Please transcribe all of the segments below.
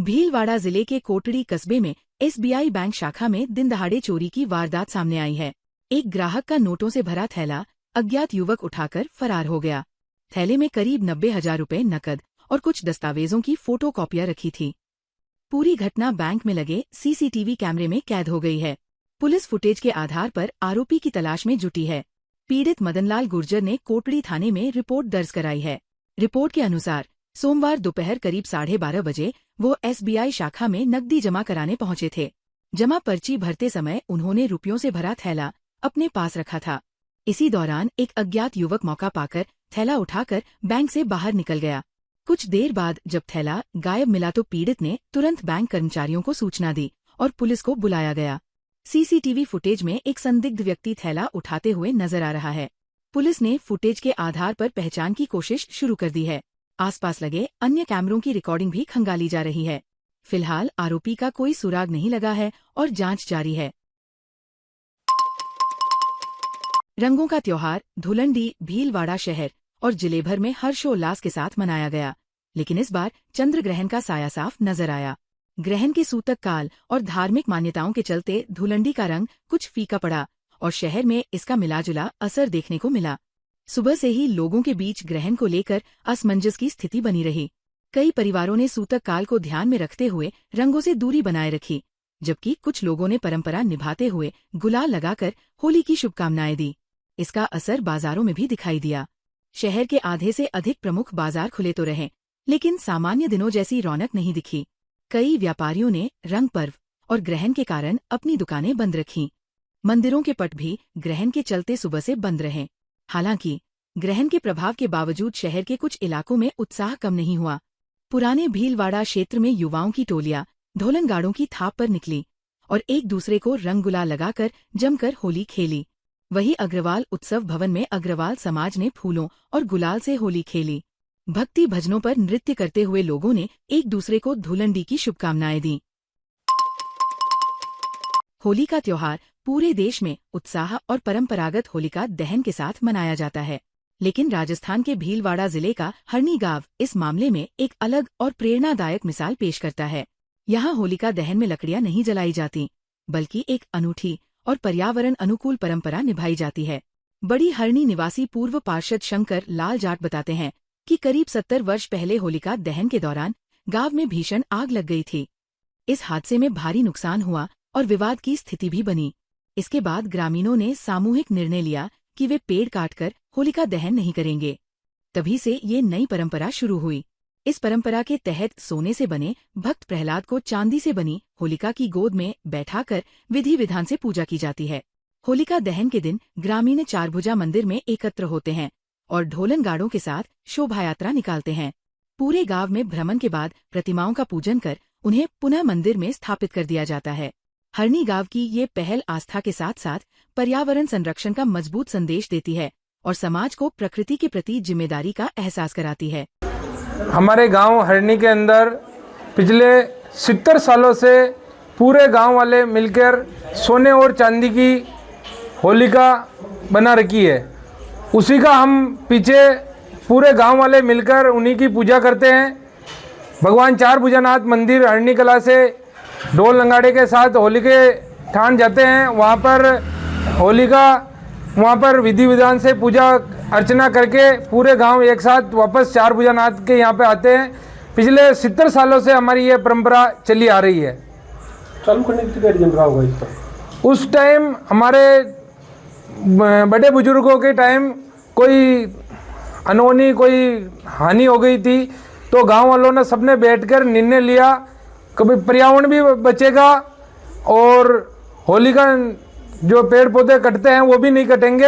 भीलवाड़ा जिले के कोटड़ी कस्बे में एसबीआई बैंक शाखा में दिनदहाड़े चोरी की वारदात सामने आई है। एक ग्राहक का नोटों से भरा थैला अज्ञात युवक उठाकर फरार हो गया। थैले में करीब 90,000 रुपए नकद और कुछ दस्तावेजों की फोटोकॉपियां रखी थी। पूरी घटना बैंक में लगे सीसीटीवी कैमरे में कैद हो गई है। पुलिस फुटेज के आधार पर आरोपी की तलाश में जुटी है। पीड़ित मदनलाल गुर्जर ने कोटड़ी थाने में रिपोर्ट दर्ज कराई है। रिपोर्ट के अनुसार सोमवार दोपहर करीब 12:30 बजे वो एसबीआई शाखा में नकदी जमा कराने पहुंचे थे। जमा पर्ची भरते समय उन्होंने रुपयों से भरा थैला अपने पास रखा था। इसी दौरान एक अज्ञात युवक मौका पाकर थैला उठाकर बैंक से बाहर निकल गया। कुछ देर बाद जब थैला गायब मिला तो पीड़ित ने तुरंत बैंक कर्मचारियों को सूचना दी और पुलिस को बुलाया गया। सीसीटीवी फुटेज में एक संदिग्ध व्यक्ति थैला उठाते हुए नजर आ रहा है। पुलिस ने फुटेज के आधार पर पहचान की कोशिश शुरू कर दी है। आसपास लगे अन्य कैमरों की रिकॉर्डिंग भी खंगाली जा रही है। फिलहाल आरोपी का कोई सुराग नहीं लगा है और जांच जारी है। रंगों का त्योहार धुलंडी भीलवाड़ा शहर और जिले भर में हर्षोल्लास के साथ मनाया गया, लेकिन इस बार चंद्र ग्रहण का साया साफ नजर आया। ग्रहण के सूतक काल और धार्मिक मान्यताओं के चलते धुलंडी का रंग कुछ फीका पड़ा और शहर में इसका मिलाजुला असर देखने को मिला। सुबह से ही लोगों के बीच ग्रहण को लेकर असमंजस की स्थिति बनी रही। कई परिवारों ने सूतक काल को ध्यान में रखते हुए रंगों से दूरी बनाए रखी, जबकि कुछ लोगों ने परंपरा निभाते हुए गुलाल लगाकर होली की शुभकामनाएं दी। इसका असर बाजारों में भी दिखाई दिया। शहर के आधे से अधिक प्रमुख बाजार खुले तो रहे, लेकिन सामान्य दिनों जैसी रौनक नहीं दिखी। कई व्यापारियों ने रंग पर्व और ग्रहण के कारण अपनी दुकानें बंद रखीं। मंदिरों के पट भी ग्रहण के चलते सुबह से बंद रहे। हालांकि ग्रहण के प्रभाव के बावजूद शहर के कुछ इलाकों में उत्साह कम नहीं हुआ। पुराने भीलवाड़ा क्षेत्र में युवाओं की टोलियां ढोलनगाड़ों की थाप पर निकली और एक दूसरे को रंग गुलाल लगाकर जमकर होली खेली। वहीं अग्रवाल उत्सव भवन में अग्रवाल समाज ने फूलों और गुलाल से होली खेली। भक्ति भजनों पर नृत्य करते हुए लोगों ने एक दूसरे को धुलंडी की शुभकामनाएं दी। होली का त्योहार पूरे देश में उत्साह और परंपरागत होलिका दहन के साथ मनाया जाता है, लेकिन राजस्थान के भीलवाड़ा जिले का हरनी गांव इस मामले में एक अलग और प्रेरणादायक मिसाल पेश करता है। यहाँ होलिका दहन में लकड़ियां नहीं जलाई जाती, बल्कि एक अनूठी और पर्यावरण अनुकूल परंपरा निभाई जाती है। बड़ी हरनी निवासी पूर्व पार्षद शंकर लाल जाट बताते हैं कि करीब 70 वर्ष पहले होलिका दहन के दौरान गांव में भीषण आग लग गई थी। इस हादसे में भारी नुकसान हुआ और विवाद की स्थिति भी बनी। इसके बाद ग्रामीणों ने सामूहिक निर्णय लिया कि वे पेड़ काटकर होलिका दहन नहीं करेंगे। तभी से ये नई परंपरा शुरू हुई। इस परंपरा के तहत सोने से बने भक्त प्रहलाद को चांदी से बनी होलिका की गोद में बैठाकर विधि विधान से पूजा की जाती है। होलिका दहन के दिन ग्रामीण चारभुजा मंदिर में एकत्र होते हैं और ढोलनगाड़ों के साथ शोभा यात्रा निकालते हैं। पूरे गांव में भ्रमण के बाद प्रतिमाओं का पूजन कर उन्हें पुनः मंदिर में स्थापित कर दिया जाता है। हरनी गांव की ये पहल आस्था के साथ साथ पर्यावरण संरक्षण का मजबूत संदेश देती है और समाज को प्रकृति के प्रति जिम्मेदारी का एहसास कराती है। हमारे गांव हरनी के अंदर पिछले 70 सालों से पूरे गांव वाले मिलकर सोने और चांदी की होलिका बना रखी है। उसी का हम पीछे पूरे गांव वाले मिलकर उन्हीं की पूजा करते हैं। भगवान चार भुजानाथ मंदिर हरनी कला से ढोल नगाड़े के साथ होली के ठान जाते हैं। वहाँ पर होलिका वहाँ पर विधि विधान से पूजा अर्चना करके पूरे गांव एक साथ वापस चार भुजानाथ के यहाँ पे आते हैं। पिछले 70 सालों से हमारी ये परंपरा चली आ रही है। चालू करने की रीजन रहा होगा इस पर? उस टाइम हमारे बड़े बुजुर्गों के टाइम कोई अनहोनी कोई हानि हो गई थी, तो गांव वालों ने सबने बैठकर निर्णय लिया कभी पर्यावरण भी बचेगा और होली का जो पेड़ पौधे कटते हैं वो भी नहीं कटेंगे।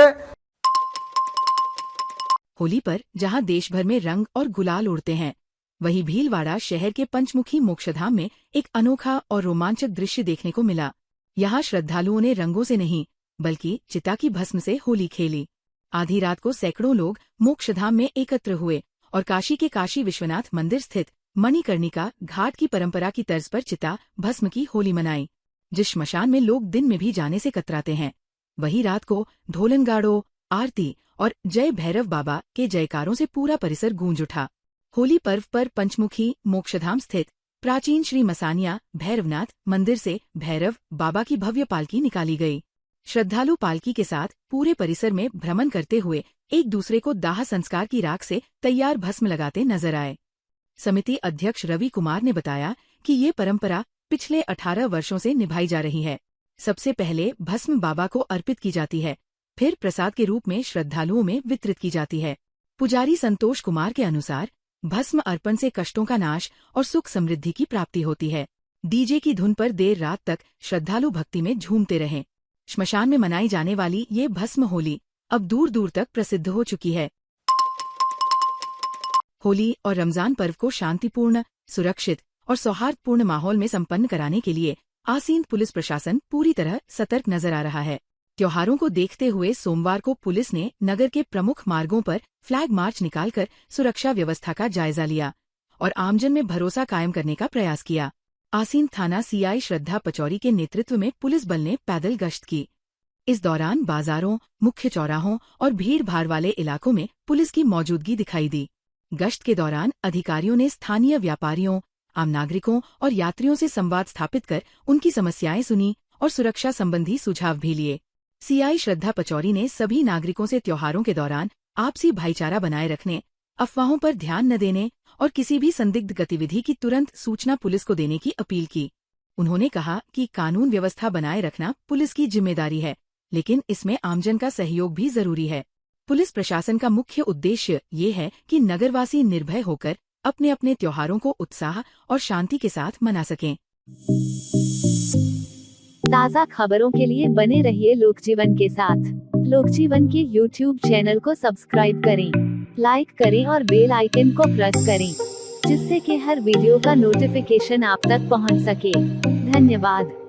होली पर जहां देश भर में रंग और गुलाल उड़ते हैं, वहीं भीलवाड़ा शहर के पंचमुखी मोक्षधाम में एक अनोखा और रोमांचक दृश्य देखने को मिला। यहाँ श्रद्धालुओं ने रंगों से नहीं बल्कि चिता की भस्म से होली खेली। आधी रात को सैकड़ों लोग मोक्षधाम में एकत्र हुए और काशी के काशी विश्वनाथ मंदिर स्थित मणिकर्णिका घाट की परंपरा की तर्ज पर चिता भस्म की होली मनाई, जिस श्मशान में लोग दिन में भी जाने से कतराते हैं। वही रात को ढोलनगाड़ों, आरती और जय भैरव बाबा के जयकारों से पूरा परिसर गूंज उठा। होली पर्व पर पंचमुखी मोक्षधाम स्थित प्राचीन श्री मसानिया भैरवनाथ मंदिर से भैरव बाबा की भव्य पालकी निकाली गई। श्रद्धालु पालकी के साथ पूरे परिसर में भ्रमण करते हुए एक दूसरे को दाह संस्कार की राख से तैयार भस्म लगाते नजर आए। समिति अध्यक्ष रवि कुमार ने बताया कि ये परंपरा पिछले 18 वर्षों से निभाई जा रही है। सबसे पहले भस्म बाबा को अर्पित की जाती है, फिर प्रसाद के रूप में श्रद्धालुओं में वितरित की जाती है। पुजारी संतोष कुमार के अनुसार भस्म अर्पण से कष्टों का नाश और सुख समृद्धि की प्राप्ति होती है। डीजे की धुन पर देर रात तक श्रद्धालु भक्ति में झूमते रहें। श्मशान में मनाई जाने वाली ये भस्म होली अब दूर दूर तक प्रसिद्ध हो चुकी है। होली और रमजान पर्व को शांतिपूर्ण, सुरक्षित और सौहार्दपूर्ण माहौल में संपन्न कराने के लिए आसीन पुलिस प्रशासन पूरी तरह सतर्क नजर आ रहा है। त्योहारों को देखते हुए सोमवार को पुलिस ने नगर के प्रमुख मार्गों पर फ्लैग मार्च निकालकर सुरक्षा व्यवस्था का जायजा लिया और आमजन में भरोसा कायम करने का प्रयास किया। आसीन थाना सीआई श्रद्धा पचौरी के नेतृत्व में पुलिस बल ने पैदल गश्त की। इस दौरान बाजारों, मुख्य चौराहों और भीड़-भाड़ वाले इलाकों में पुलिस की मौजूदगी दिखाई दी। गश्त के दौरान अधिकारियों ने स्थानीय व्यापारियों, आम नागरिकों और यात्रियों से संवाद स्थापित कर उनकी समस्याएं सुनी और सुरक्षा संबंधी सुझाव भी लिए। सीआई श्रद्धा पचौरी ने सभी नागरिकों से त्योहारों के दौरान आपसी भाईचारा बनाए रखने, अफवाहों पर ध्यान न देने और किसी भी संदिग्ध गतिविधि की तुरंत सूचना पुलिस को देने की अपील की। उन्होंने कहा कि कानून व्यवस्था बनाए रखना पुलिस की जिम्मेदारी है, लेकिन इसमें आमजन का सहयोग भी जरूरी है। पुलिस प्रशासन का मुख्य उद्देश्य ये है कि नगरवासी निर्भय होकर अपने अपने त्योहारों को उत्साह और शांति के साथ मना सकें। ताज़ा खबरों के लिए बने रहिए लोकजीवन के साथ। लोकजीवन के YouTube चैनल को सब्सक्राइब करें, लाइक करें और बेल आइकन को प्रेस करें, जिससे कि हर वीडियो का नोटिफिकेशन आप तक पहुंच सके। धन्यवाद।